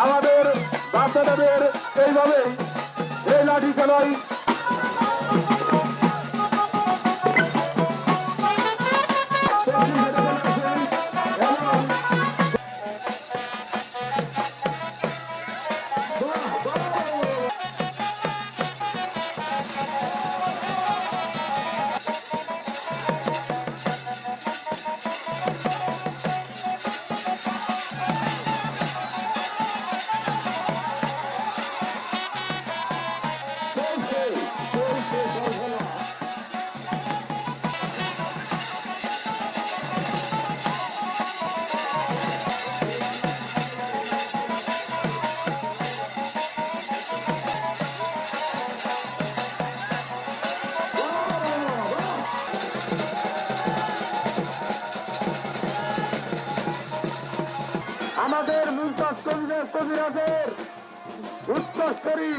আমাদের বাচ্চাদের এইভাবেই এই লাঠি খেলায় আমাদের মুমতাজ কবিরাজের উচ্চস্তরী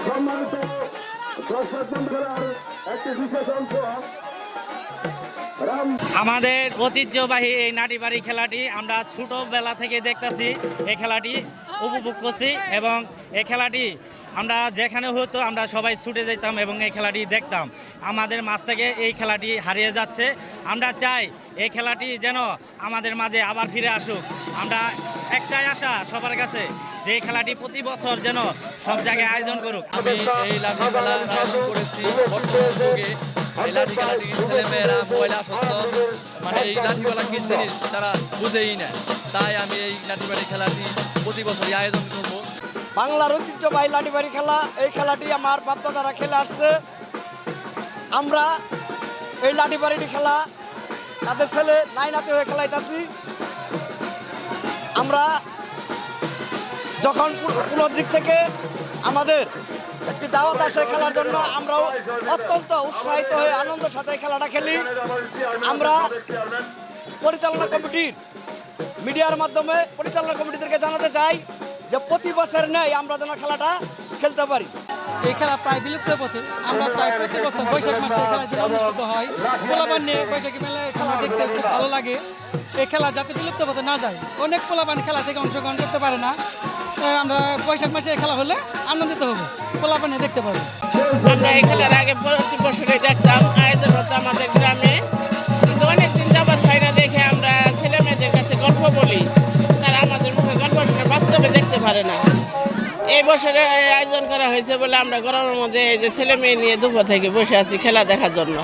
সম্মানিত দর্শক বন্ধুরা একটি বিশেষ অংশ আমাদের ঐতিহ্যবাহী এই নাটিবাড়ি খেলাটি আমরা ছোটোবেলা থেকে দেখতেছি। এই খেলাটি উপভোগ করছি এবং এই খেলাটি আমরা যেখানে হতো আমরা সবাই ছুটে যেতাম এবং এই খেলাটি দেখতাম। আমাদের মাঝ থেকে এই খেলাটি হারিয়ে যাচ্ছে। আমরা চাই এই খেলাটি যেন আমাদের মাঝে আবার ফিরে আসুক। আমরা একটাই আশা সবার কাছে যে এই খেলাটি প্রতি বছর যেন সব জায়গায় আয়োজন করুক। আমি এই লাঠি খেলার আয়োজন করেছি বর্তমান যুগে। এই লাঠি খেলাটি ছেলেমেয়েরা মহিলা সত্য মানে এই লাঠি খেলা কি জিনিস তারা বুঝেই না, তাই আমি এই লাঠিবাড়ি খেলাটি প্রতি বছরই আয়োজন করব। বাংলার ঐতিহ্যবাহী লাঠিবাড়ি খেলা, এই খেলাটি আমার বাপ-দাদারা খেলে আসছে। আমরা এই লাঠিবাড়িটি খেলা তাদের ছেলে নাইনাতে হয়ে খেলাইতেছি। আমরা যখন কোনো দিক থেকে আমাদের একটি দাওয়াত আসে খেলার জন্য, আমরাও অত্যন্ত উৎসাহিত হয়ে আনন্দের সাথে খেলাটা খেলি। আমরা পরিচালনা কমিটির মিডিয়ার মাধ্যমে পরিচালনা কমিটিদেরকে জানাতে চাই যে প্রতি বছর নেই আমরা যেন খেলাটা খেলতে পারি। এই খেলা প্রায় বিলুপ্তের পথে। আমরা চাই প্রতি বছর বৈশাখ মাসে এই খেলা যেন অনুষ্ঠিত হয়। পোলাপান নিয়ে বৈশাখী মেলায় খেলা দেখতে খুব ভালো লাগে। এই খেলা যাতে বিলুপ্ত পথে না যায়, অনেক পোলাপান খেলা থেকে অংশগ্রহণ করতে পারে না। আমরা বৈশাখ মাসে এই খেলা হলে আনন্দিত হব, পোলাপানে দেখতে পাবো। আমরা এই খেলার আগে প্রতি বছরে দেখতাম, আয়োজন হতো আমাদের গ্রামে, কিন্তু অনেকদিন যাবৎ হয় না দেখে আমরা ছেলে মেয়েদের কাছে গল্প বলি, তারা আমাদের মুখে গল্প শুনে বাস্তবে দেখতে পারে না। এই বছরে আয়োজন করা হয়েছে বলে আমরা গরমের মধ্যে এই যে ছেলে মেয়ে নিয়ে দুপুর থেকে বসে আছি খেলা দেখার জন্য।